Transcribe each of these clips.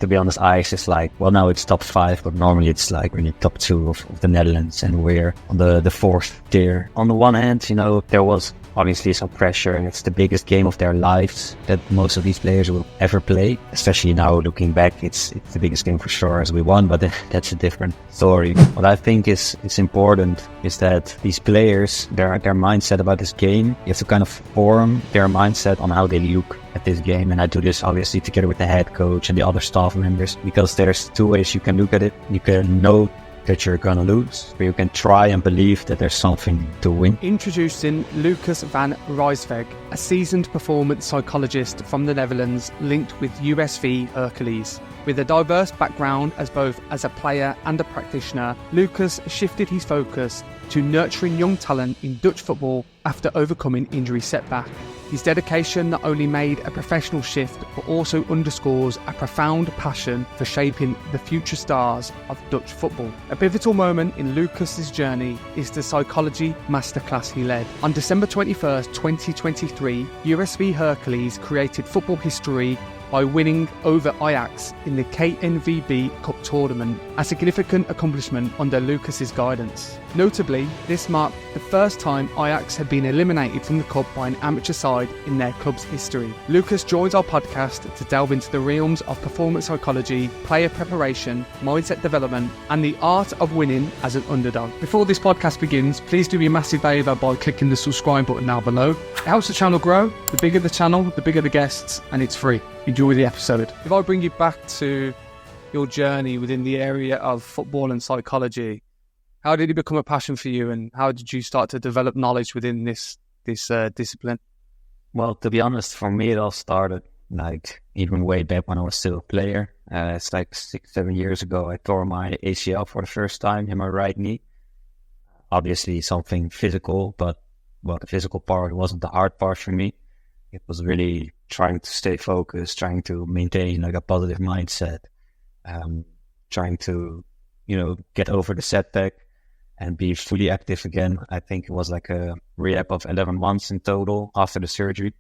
to be honest, Ajax is like, well, now it's top 5, but normally it's like really top 2 of the Netherlands, and we're on the 4th tier. On the one hand, you know, there was obviously some pressure, and it's the biggest game of their lives that most of these players will ever play. Especially now looking back, it's the biggest game for sure, as we won, but that's a different story. What I think is important is that these players, their mindset about this game, you have to kind of form their mindset on how they look at this game. And I do this obviously together with the head coach and the other staff members, because there's 2 ways you can look at it. You can know that you're gonna lose, but you can try and believe that there's something to win. Introducing Lukas Van Rijswijk, a seasoned performance psychologist from the Netherlands linked with USV Hercules. With a diverse background as both as a player and a practitioner, Lukas shifted his focus to nurturing young talent in Dutch football after overcoming injury setback. His dedication not only made a professional shift, but also underscores a profound passion for shaping the future stars of Dutch football. A pivotal moment in Lucas's journey is the psychology masterclass he led. On December 21st, 2023, USV Hercules created football history by winning over Ajax in the knvb Cup tournament, a significant accomplishment under Lucas's guidance. Notably, this marked the first time Ajax had been eliminated from the Cup by an amateur side in their club's history. Lukas joins our podcast to delve into the realms of performance psychology, player preparation, mindset development, and the art of winning as an underdog. Before this podcast begins, please do me a massive favour by clicking the subscribe button now below. It helps the channel grow. The bigger the channel, the bigger the guests, and it's free. Enjoy the episode. If I bring you back to your journey within the area of football and psychology, how did it become a passion for you, and how did you start to develop knowledge within this discipline? Well, to be honest, for me it all started like even way back when I was still a player. It's like 6-7 years ago. I tore my ACL for the first time in my right knee. Obviously something physical, but well, the physical part wasn't the hard part for me. It was really trying to stay focused, trying to maintain like a positive mindset, trying to, you know, get over the setback and be fully active again. I think it was like a rehab of 11 months in total after the surgery.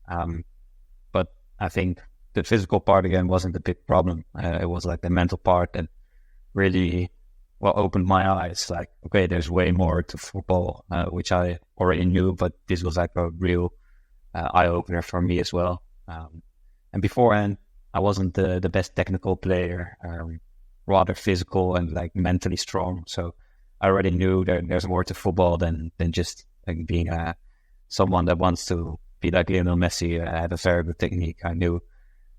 But I think the physical part again wasn't a big problem. It was like the mental part that really, well, opened my eyes. Like, okay, there's way more to football, which I already knew, but this was like a real eye-opener for me as well. And beforehand, I wasn't the best technical player, rather physical and like mentally strong. So I already knew that there's more to football than just like being someone that wants to be like Lionel Messi, have a very good technique. I knew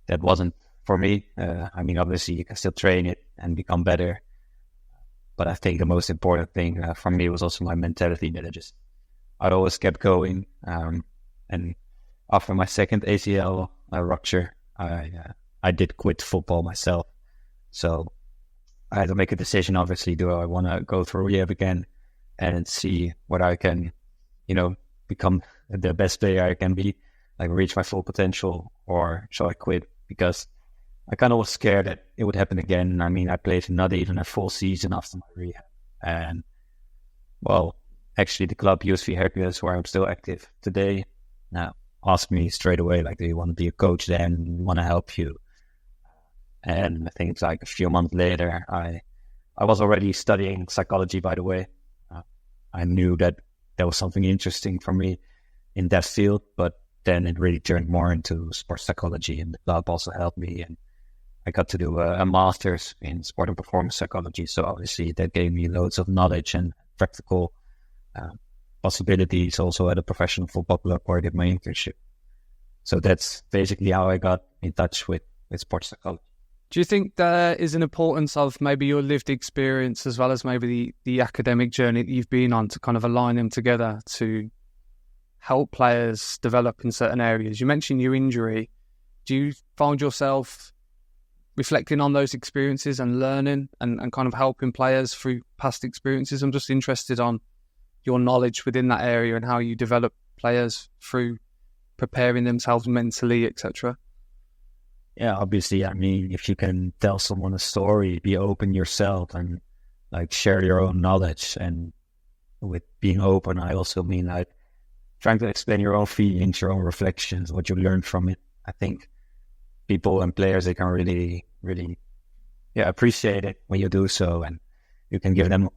that wasn't for me. I mean, obviously you can still train it and become better. But I think the most important thing for me was also my mentality, that I always kept going. And after my second ACL rupture, I did quit football myself. So I had to make a decision, obviously. Do I want to go through rehab again and see what I can, you know, become the best player I can be, like reach my full potential, or shall I quit? Because I kind of was scared that it would happen again. I mean, I played not even a full season after my rehab. And, well, actually the club USV Hercules, where I'm still active today, now asked me straight away, like, do you want to be a coach then? We want to help you. And I think it's like a few months later, I was already studying psychology, by the way. I knew that there was something interesting for me in that field, but then it really turned more into sports psychology, and the club also helped me, and I got to do a master's in sport and performance psychology. So obviously that gave me loads of knowledge and practical possibilities also at a professional football club where I did my internship. So that's basically how I got in touch with sports psychology. Do you think there is an importance of maybe your lived experience as well as maybe the academic journey that you've been on to kind of align them together to help players develop in certain areas? You mentioned your injury. Do you find yourself reflecting on those experiences and learning and kind of helping players through past experiences? I'm just interested on your knowledge within that area and how you develop players through preparing themselves mentally, etc. Yeah, obviously, I mean, if you can tell someone a story, be open yourself and like share your own knowledge. And with being open, I also mean like trying to explain your own feelings, your own reflections, what you learned from it. I think people and players, they can really really appreciate it when you do so, and you can give them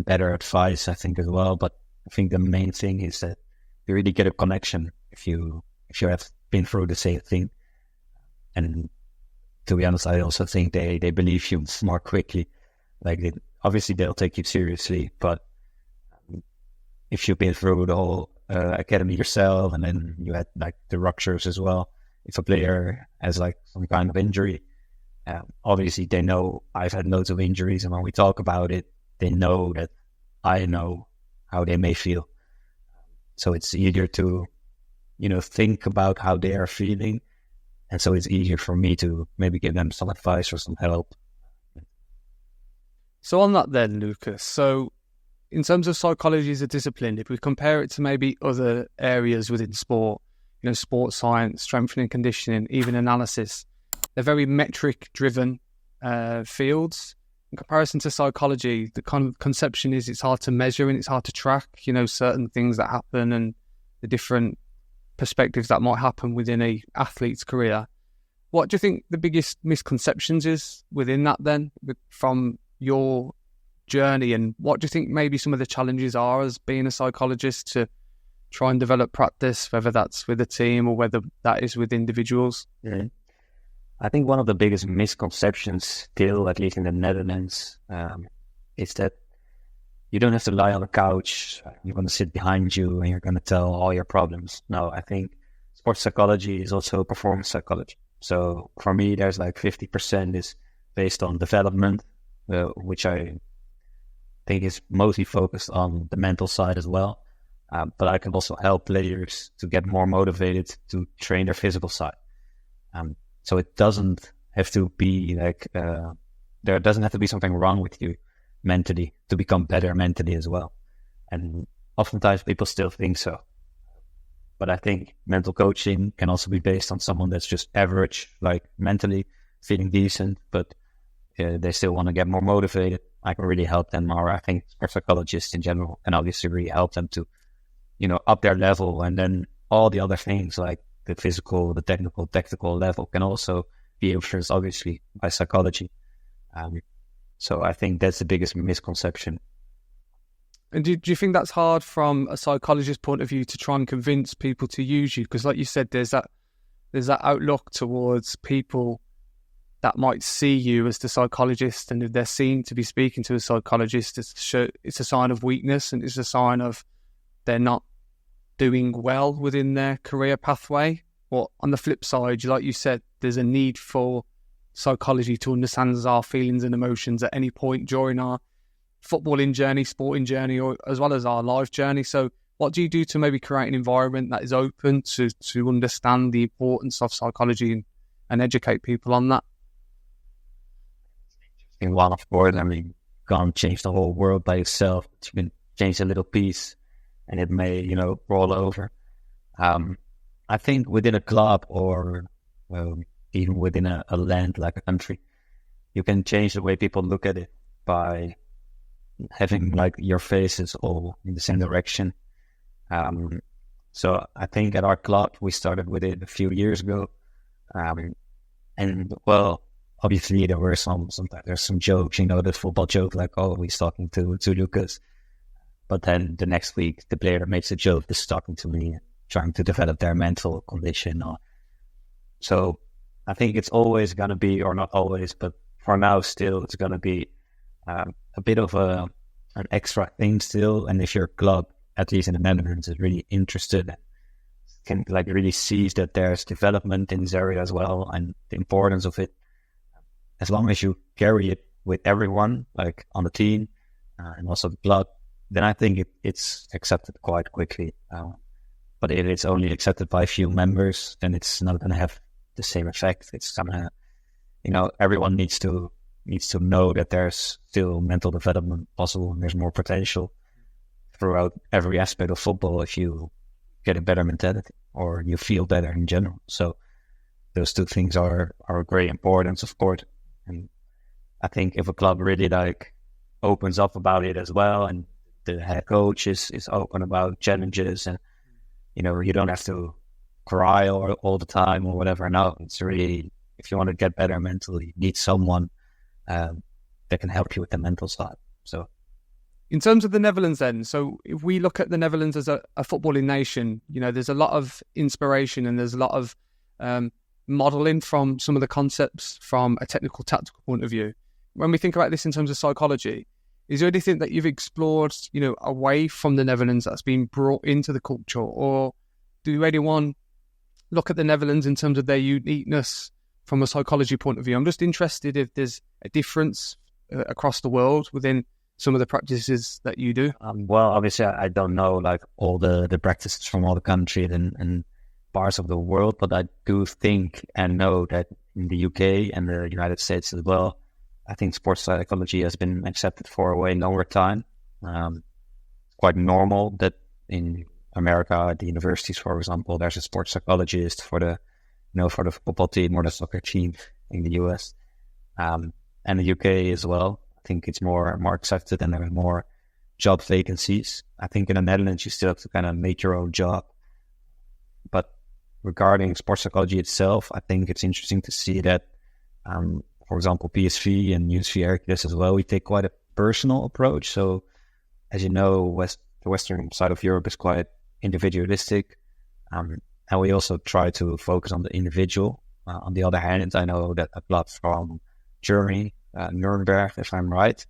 better advice, I think, as well. But I think the main thing is that you really get a connection if you have been through the same thing. And to be honest, I also think they believe you more quickly. Like, obviously they'll take you seriously, but if you've been through the whole academy yourself, and then you had like the ruptures as well, if a player has like some kind of injury, obviously they know I've had loads of injuries, and when we talk about it, they know that I know how they may feel. So it's easier to, think about how they are feeling. And so it's easier for me to maybe give them some advice or some help. So on that then, Lukas, so in terms of psychology as a discipline, if we compare it to maybe other areas within sport, sports science, strength and conditioning, even analysis, they're very metric-driven fields. In comparison to psychology, the kind of conception is it's hard to measure and it's hard to track, certain things that happen and the different perspectives that might happen within a athlete's career. What do you think the biggest misconceptions is within that then, from your journey, and what do you think maybe some of the challenges are as being a psychologist to try and develop practice, whether that's with a team or whether that is with individuals? Yeah. I think one of the biggest misconceptions still, at least in the Netherlands, is that you don't have to lie on the couch. You're going to sit behind you and you're going to tell all your problems. No, I think sports psychology is also performance psychology. So for me, there's like 50% is based on development, which I think is mostly focused on the mental side as well. But I can also help players to get more motivated to train their physical side. So it doesn't have to be like, there doesn't have to be something wrong with you mentally to become better mentally as well. And oftentimes people still think so. But I think mental coaching can also be based on someone that's just average, like mentally feeling decent, but they still want to get more motivated. I can really help them, or I think sports psychologists in general can obviously really help them to, up their level. And then all the other things like the physical, the technical, tactical level can also be influenced obviously by psychology. So I think that's the biggest misconception. And do you think that's hard from a psychologist's point of view to try and convince people to use you? Because like you said, there's that outlook towards people that might see you as the psychologist, and if they're seen to be speaking to a psychologist, it's a sign of weakness, and it's a sign of they're not doing well within their career pathway. Or on the flip side, like you said, there's a need for psychology to understand our feelings and emotions at any point during our footballing journey, sporting journey, or as well as our life journey. So what do you do to maybe create an environment that is open to understand the importance of psychology and educate people on that? In one, of course, you can't change the whole world by yourself. You can change a little piece and it may, roll over. I think within a club or even within a land like a country, you can change the way people look at it by having like your faces all in the same direction. So I think at our club, we started with it a few years ago. And well, obviously there were sometimes there's some jokes, the football joke, like, oh, he's talking to Lukas. But then the next week, the player makes a joke, is talking to me, trying to develop their mental condition. So I think it's always going to be, or not always, but for now still, it's going to be a bit of an extra thing still. And if your club, at least in the Netherlands, is really interested, can like really sees that there's development in this area as well and the importance of it, as long as you carry it with everyone, like on the team and also the club, then I think it's accepted quite quickly. But if it's only accepted by a few members, then it's not going to have the same effect. It's going to, everyone needs to know that there's still mental development possible and there's more potential throughout every aspect of football if you get a better mentality or you feel better in general. So those two things are of great importance, of course. And I think if a club really opens up about it as well, and the head coach is open about challenges, and you don't have to cry all the time or whatever. No, it's really if you want to get better mentally, you need someone that can help you with the mental side. So, in terms of the Netherlands then, so if we look at the Netherlands as a footballing nation, there's a lot of inspiration and there's a lot of modelling from some of the concepts from a technical, tactical point of view. When we think about this in terms of psychology, is there anything that you've explored, away from the Netherlands that's been brought into the culture? Or do anyone look at the Netherlands in terms of their uniqueness from a psychology point of view? I'm just interested if there's a difference across the world within some of the practices that you do. Well, obviously, I don't know like all the practices from all the countries and parts of the world, but I do think and know that in the UK and the United States as well, I think sports psychology has been accepted for a way longer time. It's quite normal that in America, at the universities, for example, there's a sports psychologist for the football team or the soccer team in the US, and the UK as well. I think it's more accepted and there are more job vacancies. I think in the Netherlands, you still have to kind of make your own job. But regarding sports psychology itself, I think it's interesting to see that, for example, PSV and USV Hercules as well, we take quite a personal approach. So, as you know, the western side of Europe is quite individualistic, and we also try to focus on the individual. On the other hand, I know that a club from Germany, Nuremberg, if I'm right,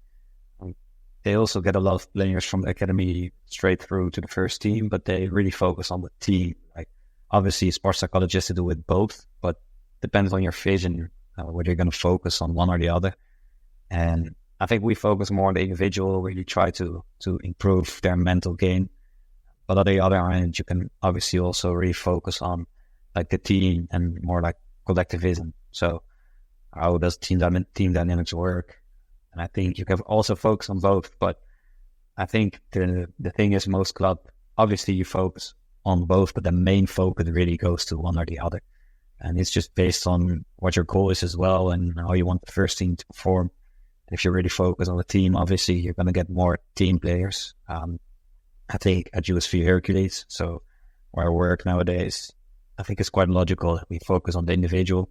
they also get a lot of players from the academy straight through to the first team, but they really focus on the team. Like, obviously, sports psychologists do with both, but depends on your vision, whether you're going to focus on one or the other. And I think we focus more on the individual, really try to improve their mental game. But on the other hand, you can obviously also really focus on like the team and more like collectivism. So how does team dynamics work? And I think you can also focus on both. But I think the thing is, most club, obviously you focus on both, but the main focus really goes to one or the other. And it's just based on what your goal is as well and how you want the first team to perform. And if you really focus on the team, obviously you're going to get more team players. I think at USV Hercules, so where I work nowadays, I think it's quite logical that we focus on the individual,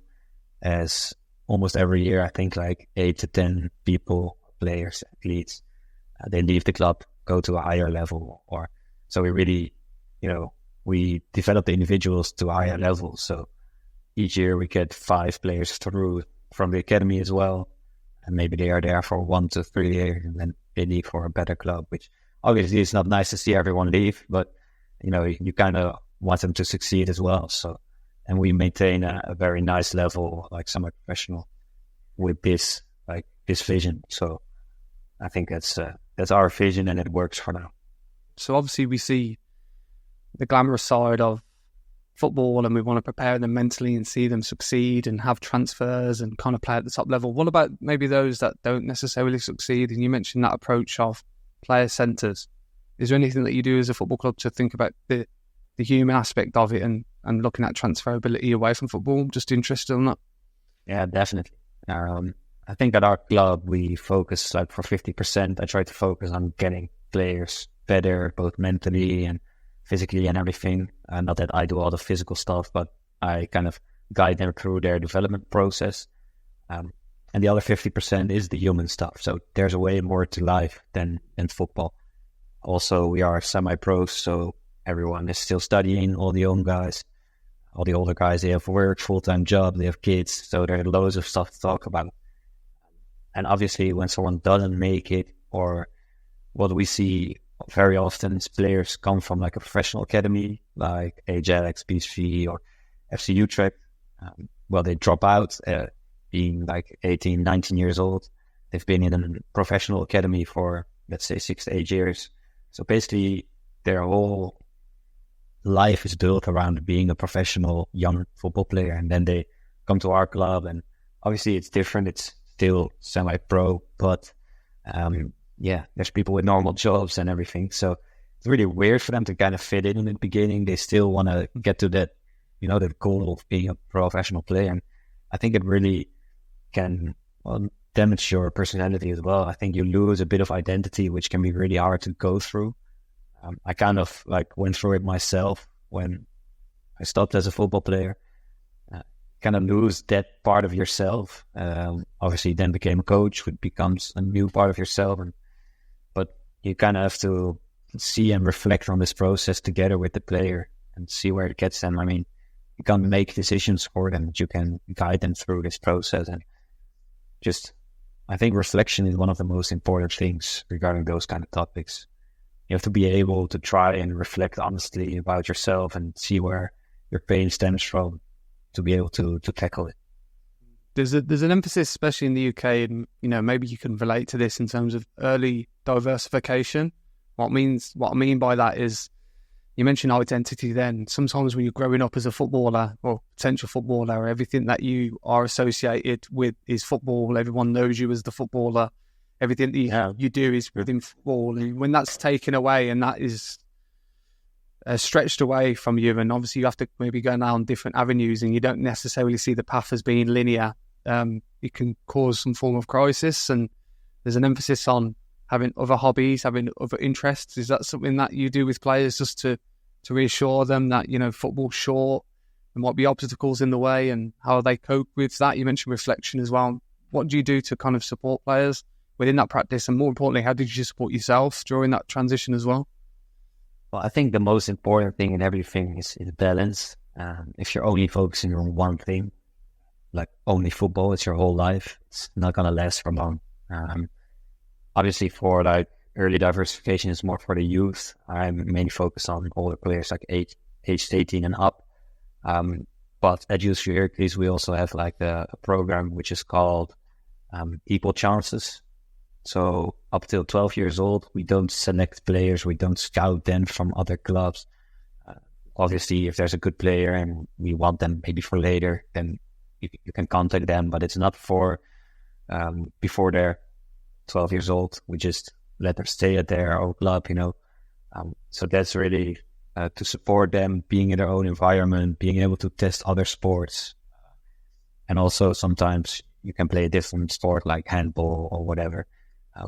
as almost every year, I think like 8 to 10 people, players, athletes, they leave the club, go to a higher level. Or so we really, we develop the individuals to a higher level. So each year we get 5 players through from the academy as well. And maybe they are there for 1 to 3 years and then they leave for a better club, which obviously it's not nice to see everyone leave, but you kind of want them to succeed as well. So, and we maintain a very nice level, like semi-professional, with this vision. So I think that's our vision and it works for now. So obviously we see the glamorous side of football and we want to prepare them mentally and see them succeed and have transfers and kind of play at the top level. What about maybe those that don't necessarily succeed? And you mentioned that approach of player centres. Is there anything that you do as a football club to think about the human aspect of it and looking at transferability away from football? I'm just interested in that. Yeah, definitely. I think at our club, we focus like for 50%. I try to focus on getting players better, both mentally and physically and everything. Not that I do all the physical stuff, but I kind of guide them through their development process. And the other 50% is the human stuff. So there's a way more to life than football. Also, we are semi-pros, so everyone is still studying, all the young guys. All the older guys, they have work, full-time job, they have kids. So there are loads of stuff to talk about. And obviously, when someone doesn't make it, or what we see very often is players come from like a professional academy, like Ajax, PSV, or FC Utrecht. They drop out, being like 18, 19 years old. They've been in a professional academy for, let's say, 6 to 8 years. So basically, their whole life is built around being a professional young football player. And then they come to our club, and obviously it's different. It's still semi-pro, but there's people with normal jobs and everything. So it's really weird for them to kind of fit in the beginning. They still want to get to that, the goal of being a professional player. And I think it really can damage your personality as well. I think you lose a bit of identity, which can be really hard to go through. I kind of went through it myself when I stopped as a football player. kind of lose that part of yourself. Obviously, then became a coach, which becomes a new part of yourself. But you kind of have to see and reflect on this process together with the player and see where it gets them. I mean, you can't make decisions for them, but you can guide them through this process. And just, I think reflection is one of the most important things regarding those kind of topics. You have to be able to try and reflect honestly about yourself and see where your pain stems from to be able to tackle it. There's an emphasis, especially in the UK, and maybe you can relate to this in terms of early diversification. What I mean by that is, you mentioned identity then. Sometimes when you're growing up as a footballer or potential footballer, everything that you are associated with is football. Everyone knows you as the footballer. Everything that you do is within football. And when that's taken away and that is stretched away from you, and obviously you have to maybe go down different avenues and you don't necessarily see the path as being linear, it can cause some form of crisis. And there's an emphasis on having other hobbies, having other interests. Is that something that you do with players just to reassure them that, football's short, there might be obstacles in the way, and how they cope with that? You mentioned reflection as well. What do you do to kind of support players within that practice? And more importantly, how did you support yourself during that transition as well? Well, I think the most important thing in everything is balance. If you're only focusing on one thing, like only football, it's your whole life, it's not going to last for long. Obviously, for like early diversification, is more for the youth. I'm mainly focused on older players, like aged 18 and up. But at USV Hercules, we also have like a program which is called Equal Chances. So up till 12 years old, we don't select players, we don't scout them from other clubs. Obviously, if there's a good player and we want them maybe for later, then you can contact them. But it's not for before they're 12 years old. We just let them stay at their own club, So that's really to support them being in their own environment, being able to test other sports. And also sometimes you can play a different sport like handball or whatever.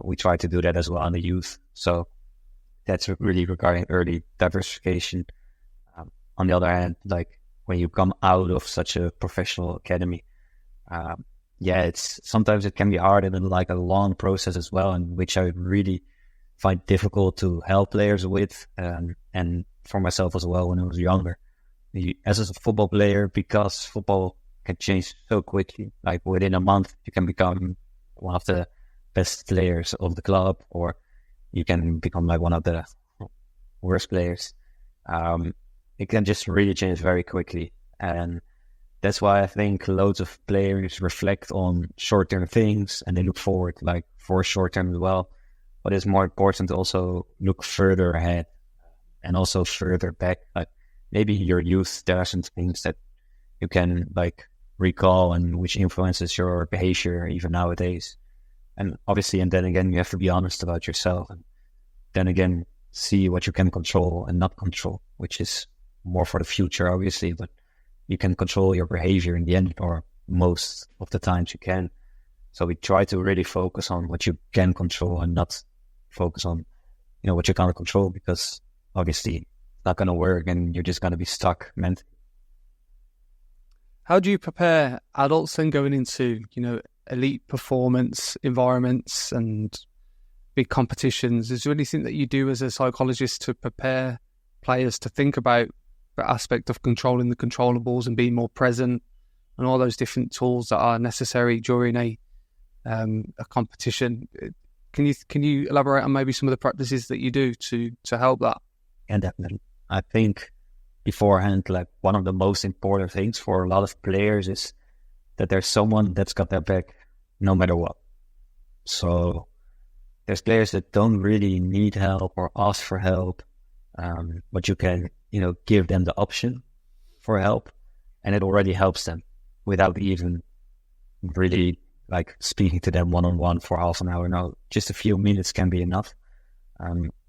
We try to do that as well on the youth. So that's really regarding early diversification. On the other hand, like when you come out of such a professional academy, sometimes it can be hard and like a long process as well, and which I really find difficult to help players with, and for myself as well when I was younger. As a football player, because football can change so quickly, like within a month you can become one of the best players of the club, or you can become like one of the worst players. It can just really change very quickly, and that's why I think loads of players reflect on short-term things and they look forward like for short-term as well. But it's more important to also look further ahead and also further back. Like maybe your youth, there are some things that you can like recall and which influences your behavior even nowadays. And obviously, and then again, you have to be honest about yourself. And then again, see what you can control and not control, which is more for the future, obviously. But you can control your behavior in the end, or most of the times you can. So we try to really focus on what you can control and not focus on, what you can't control, because obviously it's not going to work and you're just going to be stuck mentally. How do you prepare adults then going into, elite performance environments and big competitions? Is there anything that you do as a psychologist to prepare players to think about the aspect of controlling the controllables and being more present, and all those different tools that are necessary during a competition? Can you elaborate on maybe some of the practices that you do to help that? Yeah, definitely. I think beforehand, like one of the most important things for a lot of players is that there's someone that's got their back no matter what. So there's players that don't really need help or ask for help, but you can, give them the option for help, and it already helps them without even really like speaking to them one-on-one for half an hour. No, just a few minutes can be enough.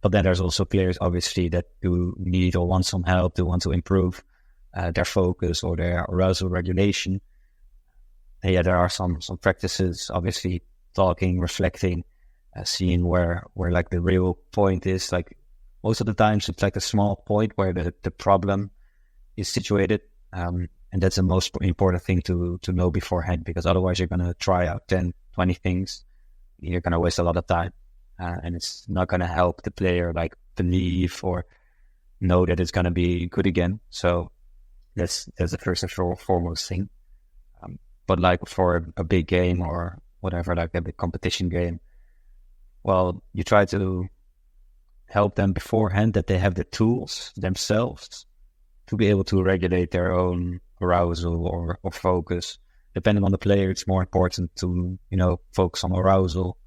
But then there's also players, obviously, that do need or want some help, do want to improve their focus or their arousal regulation. And yeah, there are some practices, obviously, talking, reflecting, seeing where like the real point is. Like most of the times it's like a small point where the problem is situated. And that's the most important thing to know beforehand, because otherwise you're going to try out 10, 20 things. You're going to waste a lot of time, and it's not going to help the player like believe or know that it's going to be good again. So that's the first and foremost thing. But like for a big game or whatever, like a big competition game, well, you try to help them beforehand that they have the tools themselves to be able to regulate their own arousal or focus. Depending on the player, it's more important to, focus on arousal,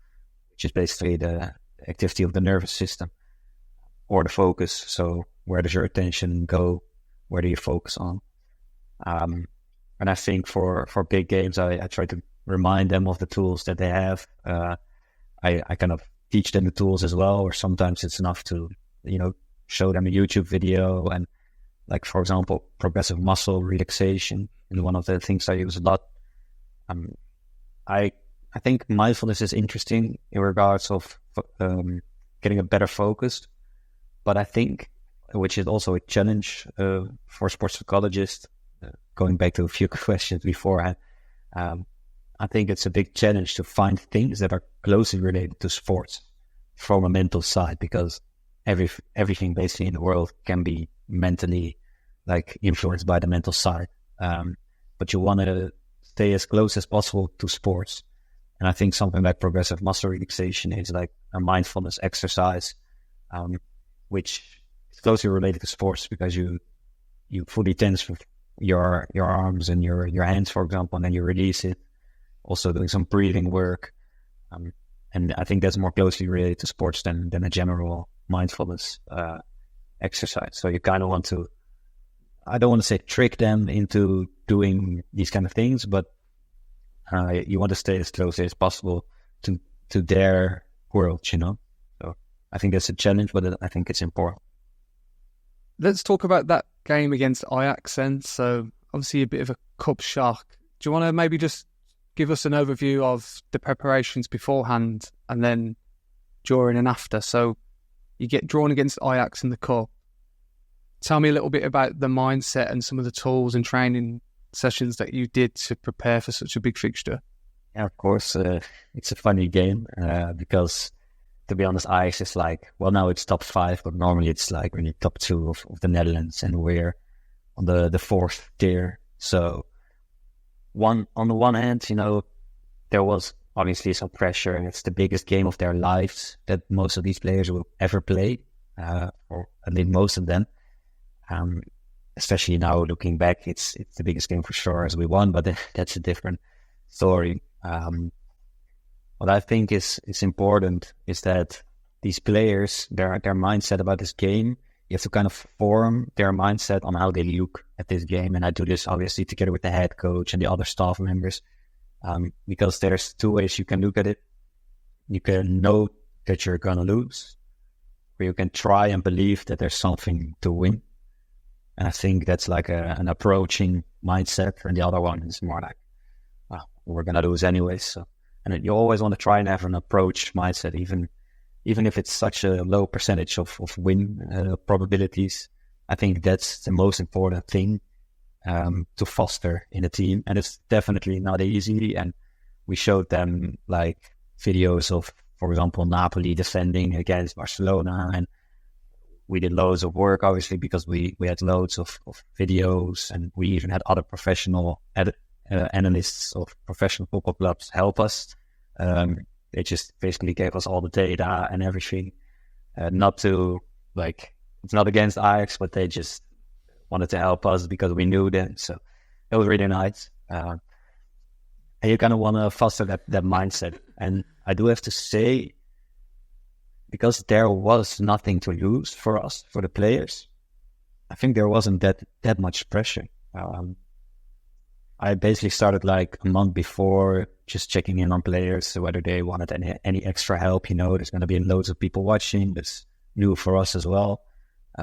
which is basically the activity of the nervous system, or the focus. So where does your attention go? Where do you focus on? And I think for big games, I try to remind them of the tools that they have. I kind of teach them the tools as well, or sometimes it's enough to, show them a YouTube video. And like, for example, progressive muscle relaxation is one of the things I use a lot. I think mindfulness is interesting in regards of getting a better focus, but I think, which is also a challenge for sports psychologists, going back to a few questions beforehand, I think it's a big challenge to find things that are closely related to sports from a mental side, because everything basically in the world can be mentally like influenced by the mental side. But you want to stay as close as possible to sports. And I think something like progressive muscle relaxation is like a mindfulness exercise, which is closely related to sports, because you fully tense your arms and your hands, for example, and then you release it. Also doing some breathing work. And I think that's more closely related to sports than a general mindfulness exercise. So you kind of want to, I don't want to say trick them into doing these kind of things, but you want to stay as close as possible to their world, So I think that's a challenge, but I think it's important. Let's talk about that game against Ajax then. So obviously a bit of a cup shock. Do you want to maybe just give us an overview of the preparations beforehand and then during and after? So you get drawn against Ajax in the cup. Tell me a little bit about the mindset and some of the tools and training sessions that you did to prepare for such a big fixture. Yeah, of course. It's a funny game because, to be honest, Ajax is like, well, now it's top 5, but normally it's like really top 2 of the Netherlands, and we're on the 4th tier. So on the one hand, there was obviously some pressure, and it's the biggest game of their lives that most of these players will ever play, or at least most of them. Especially now looking back, it's the biggest game for sure as we won, but that's a different story. What I think is important is that these players, their mindset about this game, you have to kind of form their mindset on how they look at this game. And I do this obviously together with the head coach and the other staff members, because there's 2 ways you can look at it. You can know that you're going to lose, or you can try and believe that there's something to win. And I think that's like an approaching mindset. And the other one is more like, well, we're going to lose anyway. So, and you always want to try and have an approach mindset, even if it's such a low percentage of win probabilities. I think that's the most important thing to foster in a team. And it's definitely not easy. And we showed them like videos of, for example, Napoli defending against Barcelona, and we did loads of work, obviously, because we had loads of videos, and we even had other professional analysts of professional football clubs help us. They just basically gave us all the data and everything. Not to, like, it's not against Ajax, but they just wanted to help us because we knew them. So it was really nice. And you kind of want to foster that mindset. And I do have to say, because there was nothing to lose for us, for the players, I think there wasn't that much pressure. I basically started like a month before, just checking in on players, whether they wanted any extra help. There's going to be loads of people watching. That's new for us as well.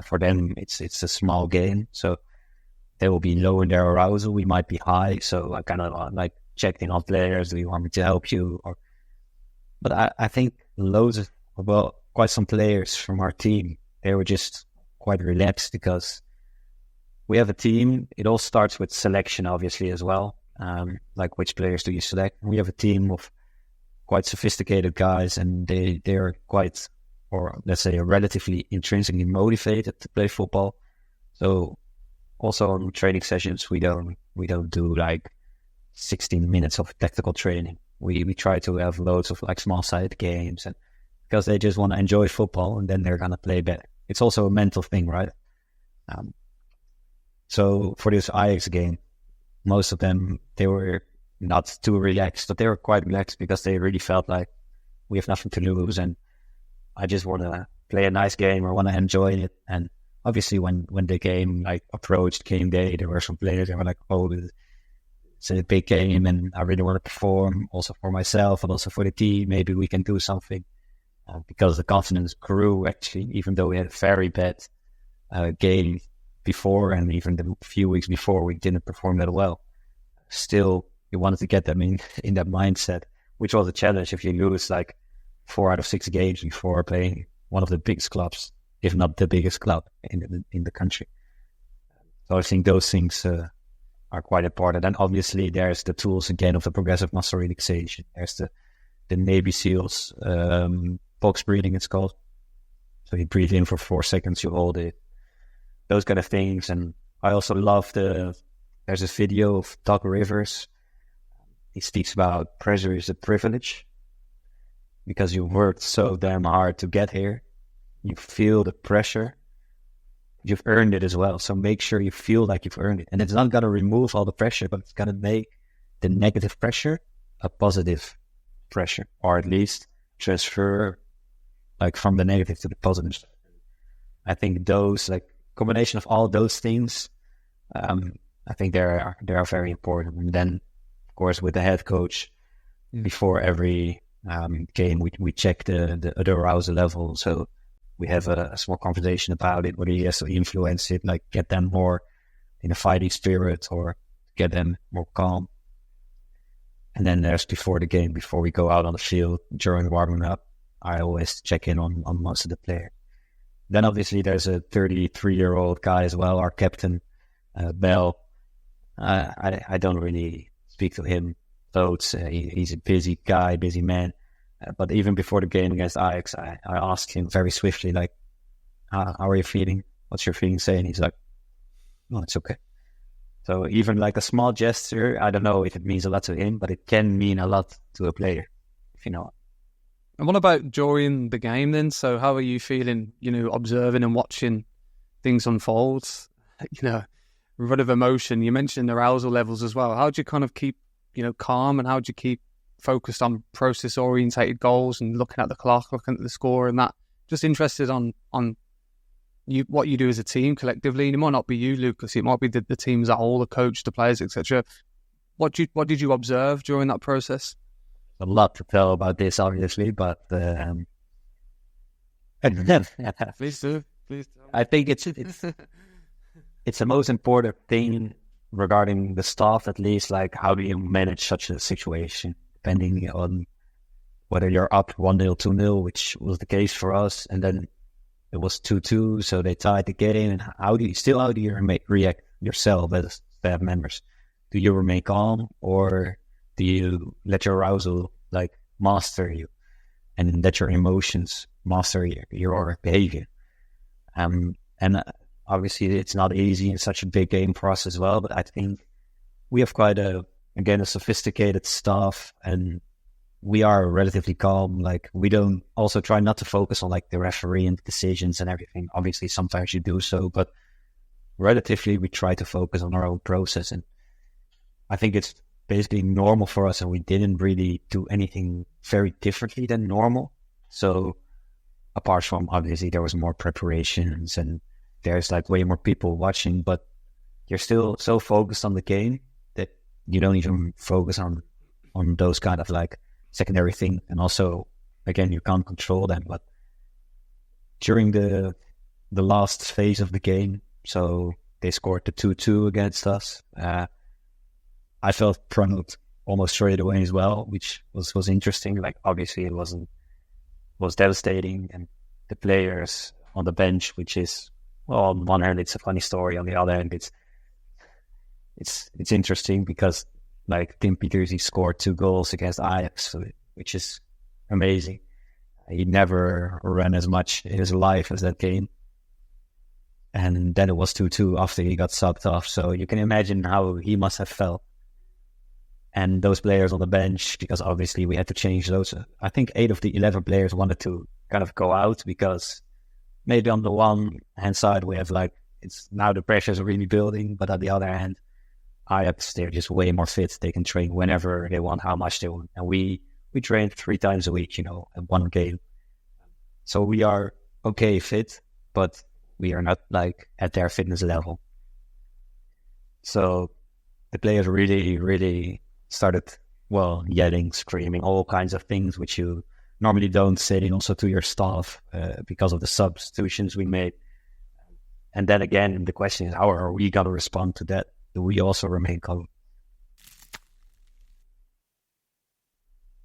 For them, it's a small game, so they will be low in their arousal. We might be high, so I kind of like checked in on players. Do you want me to help you? But I think quite some players from our team, they were just quite relaxed, because we have a team. It all starts with selection, obviously, as well. Like which players do you select? We have a team of quite sophisticated guys, and they are quite, or let's say, relatively intrinsically motivated to play football. So also on training sessions, we don't do like 16 minutes of tactical training. We try to have loads of like small sided games, and because they just want to enjoy football, and then they're gonna play better. It's also a mental thing, right? So for this Ajax game, most of them, they were not too relaxed, but they were quite relaxed because they really felt like we have nothing to lose, and I just want to play a nice game or want to enjoy it. And obviously when the game like approached game day, there were some players that were like, oh, it's a big game and I really want to perform also for myself and also for the team. Maybe we can do something, because the confidence grew actually, even though we had a very bad game before, and even the few weeks before we didn't perform that well. Still, we wanted to get them in that mindset, which was a challenge if you lose like 4 out of 6 games before playing one of the biggest clubs, if not the biggest club in the country. So I think those things are quite important. And obviously there's the tools again of the progressive muscle relaxation. There's the Navy SEALs, box breathing it's called. So you breathe in for 4 seconds, you hold it. Those kind of things. And I also love there's this video of Doug Rivers. He speaks about pressure is a privilege, because you worked so damn hard to get here. You feel the pressure. You've earned it as well. So make sure you feel like you've earned it. And it's not going to remove all the pressure, but it's going to make the negative pressure a positive pressure, or at least transfer like from the negative to the positive. I think those, like, combination of all those things, I think they are very important. And then, of course, with the head coach, before every game, we check the arousal level. So we have a small conversation about it, whether he has to influence it, like get them more in a fighting spirit or get them more calm. And then there's before the game, before we go out on the field, during warming up, I always check in on most of the players. Then obviously there's a 33-year-old guy as well, our captain, Bell. I don't really speak to him. So he's a busy guy, busy man. But even before the game against Ajax, I asked him very swiftly, like, how are you feeling? What's your feeling saying? He's like, no, it's okay. So even like a small gesture, I don't know if it means a lot to him, but it can mean a lot to a player, if you know. And what about during the game then? So how are you feeling, observing and watching things unfold? Run of emotion. You mentioned arousal levels as well. How do you kind of keep, calm, and how do you keep focused on process-orientated goals and looking at the clock, looking at the score and that? Just interested on what you do as a team collectively. And it might not be you, Lukas. It might be the team as a whole, the coach, the players, etc. What did you observe during that process? A lot to tell about this, obviously, but Please do. I think it's the most important thing regarding the staff, at least. Like, how do you manage such a situation, depending on whether you're up 1-0, 2-0, which was the case for us, and then it was 2-2, so they tied the game. And how do you react yourself as staff members? Do you remain calm, or do you let your arousal like master you, and let your emotions master your behavior? And obviously it's not easy in such a big game for us as well, but I think we have quite a sophisticated staff, and we are relatively calm. Like, we don't also try not to focus on like the referee and decisions and everything. Obviously sometimes you do so, but relatively we try to focus on our own process. And I think it's basically normal for us, and we didn't really do anything very differently than normal. So apart from, obviously, there was more preparations and there's like way more people watching, but you're still so focused on the game that you don't even focus on those kind of like secondary things. And also, again, you can't control them. But during the last phase of the game, so they scored the 2-2 against us, I felt proud almost straight away as well, which was interesting. Like, obviously it was devastating, and the players on the bench, which is, well, on one hand it's a funny story, on the other hand it's interesting because like Tim Peters, he scored 2 goals against Ajax, which is amazing. He never ran as much in his life as that game. And then it was 2-2 after he got subbed off. So you can imagine how he must have felt. And those players on the bench, because obviously we had to change those. I think 8 of the 11 players wanted to kind of go out because maybe on the one hand side we have like, it's now the pressure is really building, but on the other hand, Ajax, they're just way more fit. They can train whenever they want, how much they want. And we train 3 times a week, in one game. So we are okay fit, but we are not like at their fitness level. So the players really, really started, yelling, screaming, all kinds of things which you normally don't say, and also to your staff because of the substitutions we made. And then again, the question is, how are we going to respond to that? Do we also remain calm?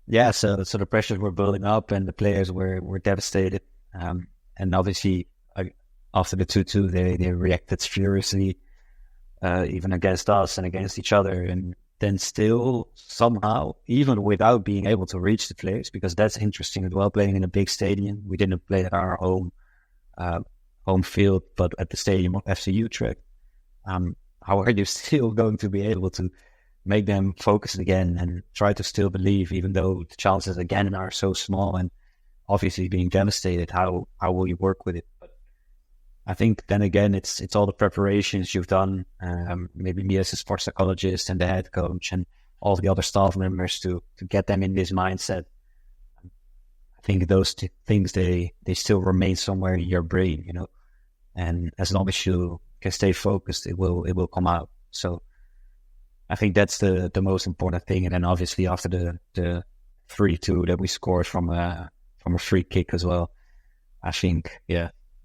Yeah, so the pressures were building up and the players were devastated. And obviously, after the 2-2, they reacted furiously, even against us and against each other. And then still, somehow, even without being able to reach the players, because that's interesting as well, playing in a big stadium. We didn't play at our home field, but at the stadium of FC Utrecht. How are you still going to be able to make them focus again and try to still believe, even though the chances again are so small and obviously being devastated? How will you work with it? But I think then again, it's all the preparations you've done, maybe me as a sports psychologist and the head coach and all the other staff members to get them in this mindset. I think those things, they still remain somewhere in your brain, and as long as you can stay focused, it will come out. So I think that's the most important thing. And then obviously after the 3-2 that we scored from a free kick as well, I think,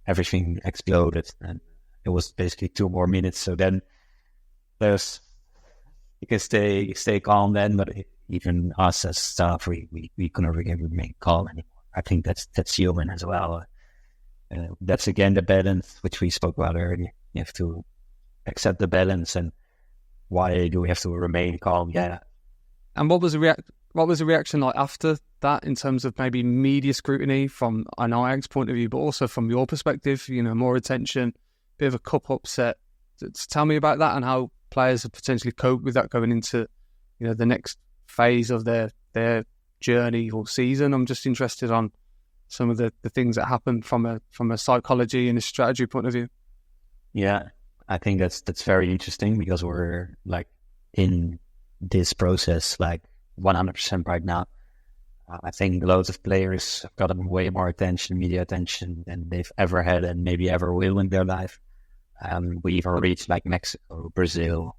everything exploded, and it was basically 2 more minutes. So then you can stay calm then, but even us as staff, we couldn't really remain calm anymore. I think that's human as well. That's again the balance which we spoke about earlier. You have to accept the balance, and why do we have to remain calm? Yeah. And what was the reaction like after that, in terms of maybe media scrutiny from an Ajax point of view, but also from your perspective? More attention, bit of a cup upset. Tell me about that and how players have potentially coped with that going into the next phase of their journey or season. I'm just interested on some of the things that happen from a psychology and a strategy point of view. Yeah, I think that's very interesting because we're like in this process like 100% right now. I think loads of players have gotten way more attention, media attention, than they've ever had and maybe ever will in their life. We even reached like Mexico, Brazil.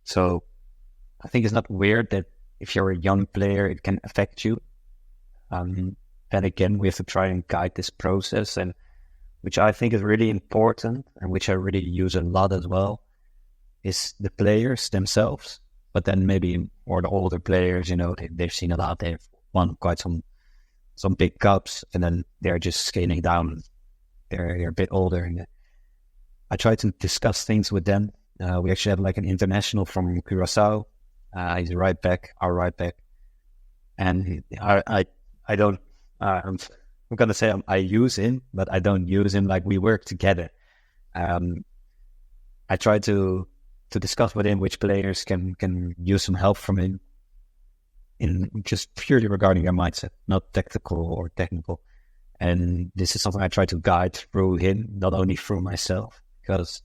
So I think it's not weird that if you're a young player, it can affect you. Then again, we have to try and guide this process, and which I think is really important and which I really use a lot as well, is the players themselves. But then maybe more the older players, they've seen a lot. They've won quite some big cups, and then they're just scaling down. They're a bit older, and I try to discuss things with them. We actually have like an international from Curaçao. He's a right back, our right back, and I don't. I'm gonna say I use him, but I don't use him like we work together. I try to discuss with him which players can use some help from him in just purely regarding their mindset, not tactical or technical. And this is something I try to guide through him, not only through myself, because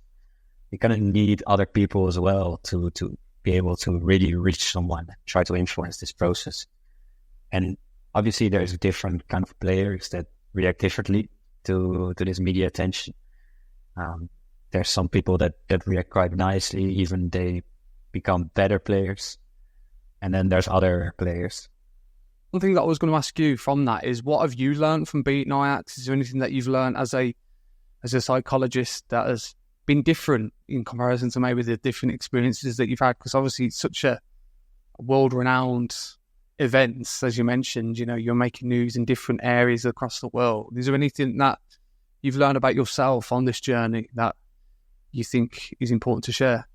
you kind of need other people as well to be able to really reach someone, try to influence this process. And obviously there's different kind of players that react differently to this media attention. There's some people that react quite nicely, even they become better players. And then there's other players. One thing that I was going to ask you from that is, what have you learned from beating Ajax? Is there anything that you've learned as a psychologist that has been different in comparison to maybe the different experiences that you've had? Because obviously it's such a world-renowned event, as you mentioned. You're making news in different areas across the world. Is there anything that you've learned about yourself on this journey that you think is important to share?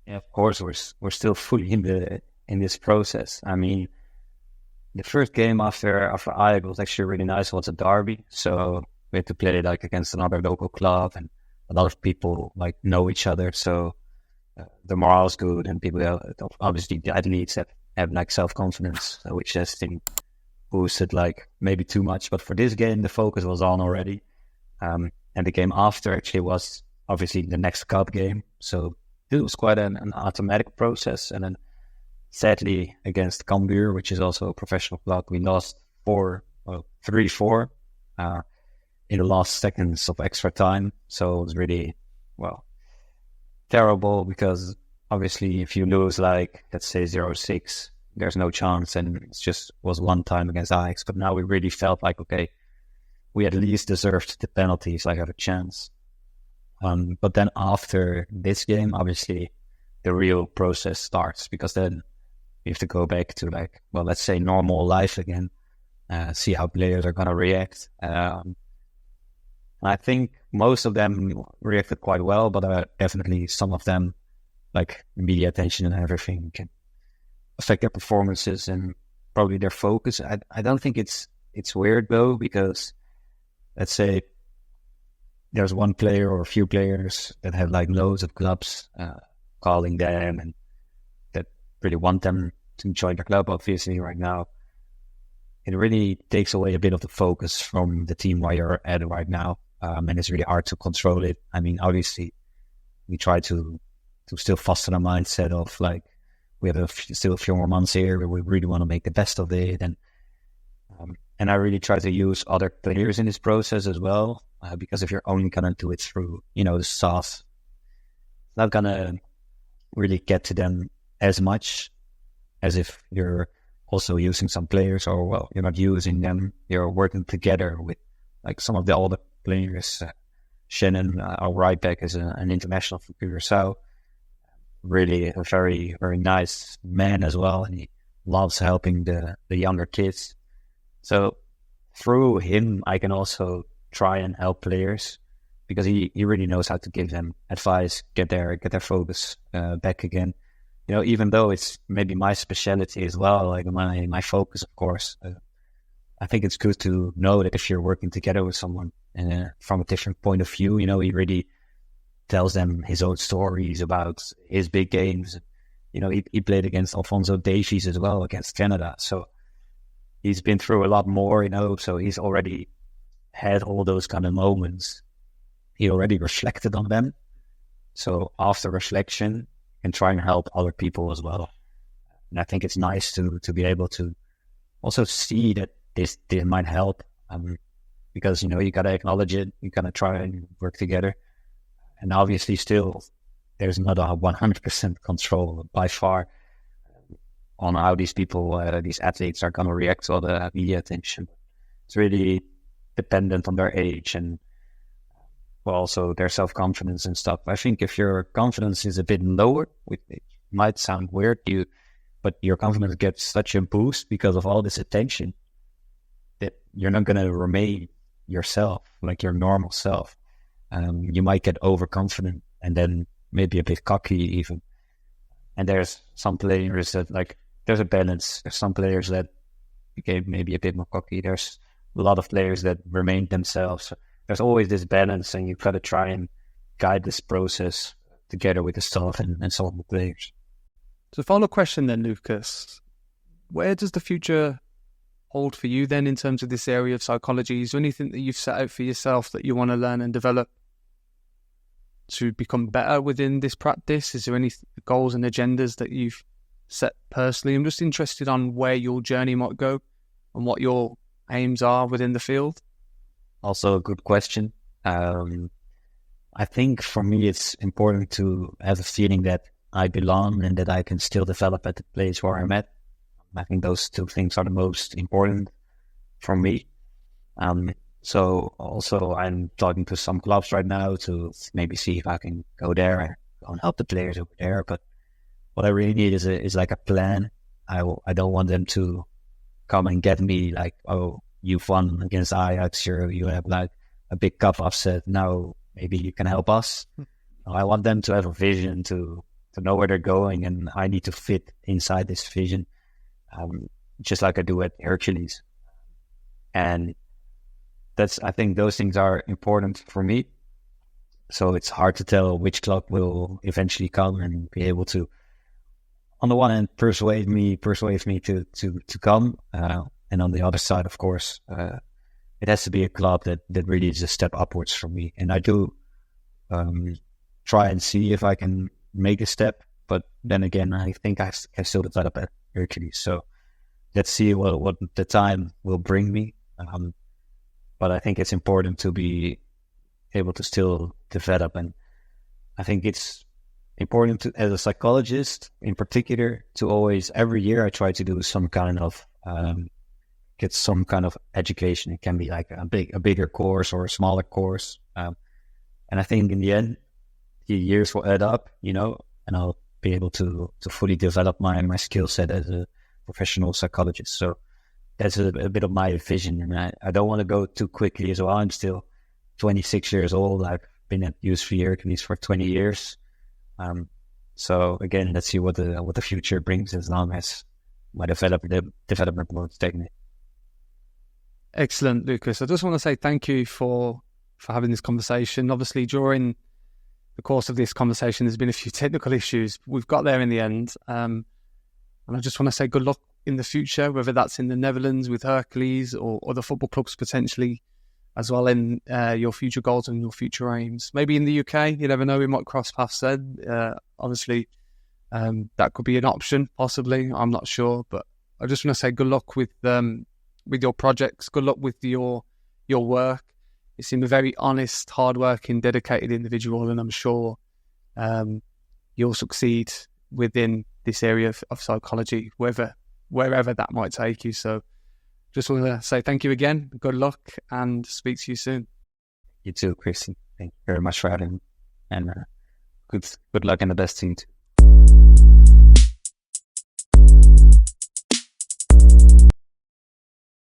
Yeah, of course, we're still fully in this process. I mean, the first game after Ajax was actually really nice. It was a derby, so we had to play like against another local club, and a lot of people like know each other, so the morale is good, and people obviously the athletes have like self-confidence, which has been boosted like maybe too much. But for this game, the focus was on already, and the game after actually was obviously the next cup game, so it was quite an automatic process. And then sadly against Cambuur, which is also a professional club, we lost 3-4 in the last seconds of extra time. So it was really, terrible, because obviously if you lose like, let's say 0-6, there's no chance, and it just was one time against Ajax. But now we really felt like, okay, we at least deserved the penalties, like have a chance. But then after this game, obviously the real process starts, because then you have to go back to like, let's say normal life again, see how players are going to react. I think most of them reacted quite well, but definitely some of them, like media attention and everything, can affect their performances and probably their focus. I don't think it's weird though, because let's say there's one player or a few players that have like loads of clubs calling them and that really want them to join the club. Obviously right now, it really takes away a bit of the focus from the team where you're at right now. And it's really hard to control it. I mean, obviously we try to still foster the mindset of like, we have still a few more months here where we really want to make the best of it. And I really try to use other players in this process as well, because if you're only going to do it through, the sauce, it's not going to really get to them as much as if you're also using some players, or, you're not using them, you're working together with like some of the older players. Shannon, our right back, is an international for Curaçao. Really a very, very nice man as well, and he loves helping the younger kids. So through him, I can also try and help players, because he really knows how to give them advice, get their focus back again. Even though it's maybe my specialty as well, like my focus, of course. I think it's good to know that if you're working together with someone and from a different point of view, he really tells them his own stories about his big games. He played against Alphonso Davies as well, against Canada. So he's been through a lot more, so he's already had all those kind of moments. He already reflected on them. So after reflection, you can try and help other people as well. And I think it's nice to be able to also see that this might help, because, you got to acknowledge it. You got to try and work together. And obviously still, there's not a 100% control by far on how these people, these athletes are going to react to all the media attention. It's really dependent on their age and also their self-confidence and stuff. I think if your confidence is a bit lower, it might sound weird, but your confidence gets such a boost because of all this attention that you're not going to remain yourself, like your normal self. You might get overconfident and then maybe a bit cocky even. And there's some players that there's a balance. There's some players that became maybe a bit more cocky. There's a lot of players that remained themselves. So there's always this balance, and you've got to try and guide this process together with the staff and some of the players. So final question then, Lukas. Where does the future hold for you then in terms of this area of psychology? Is there anything that you've set out for yourself that you want to learn and develop to become better within this practice? Is there any goals and agendas that you've set personally? I'm just interested on where your journey might go and what your aims are within the field. Also a good question. I think for me it's important to have a feeling that I belong and that I can still develop at the place where I'm at. I think those two things are the most important for me. So also I'm talking to some clubs right now to maybe see if I can go there and go and help the players over there. But what I really need is like a plan. I don't want them to come and get me like, oh, you've won against Ajax, you have like a big cup offset. Now maybe you can help us. I want them to have a vision to to know where they're going, and I need to fit inside this vision, just like I do at Hercules. And I think those things are important for me. So it's hard to tell which club will eventually come and be able to, on the one hand, persuade me to come, and on the other side, of course, it has to be a club that really is a step upwards for me. And I do try and see if I can make a step, but then again, I think I can still develop at Hercules. So let's see what the time will bring me. But I think it's important to be able to still develop, and I think it's important to, as a psychologist in particular, to always, every year I try to do some kind of get some kind of education. It can be like a bigger course or a smaller course, and I think in the end the years will add up, and I'll be able to fully develop my skill set as a professional psychologist. So that's a bit of my vision, and I don't want to go too quickly as well. I'm still 26 years old. I've been at USV Hercules for 20 years. So again, let's see what the future brings, as long as my development won't stagnate. Excellent, Lukas. I just want to say thank you for having this conversation. Obviously, during the course of this conversation, there's been a few technical issues. We've got there in the end. And I just want to say good luck in the future, whether that's in the Netherlands with Hercules or other football clubs potentially as well, in your future goals and your future aims. Maybe in the UK, you never know, we might cross paths then. Obviously, that could be an option, possibly. I'm not sure, but I just want to say good luck with your projects. Good luck with your work. You seem a very honest, hardworking, dedicated individual, and I'm sure you'll succeed within this area of psychology, wherever that might take you. So just want to say thank you again, good luck, and speak to you soon. You too, Christian. Thank you very much for having me, and good luck and the best to you too.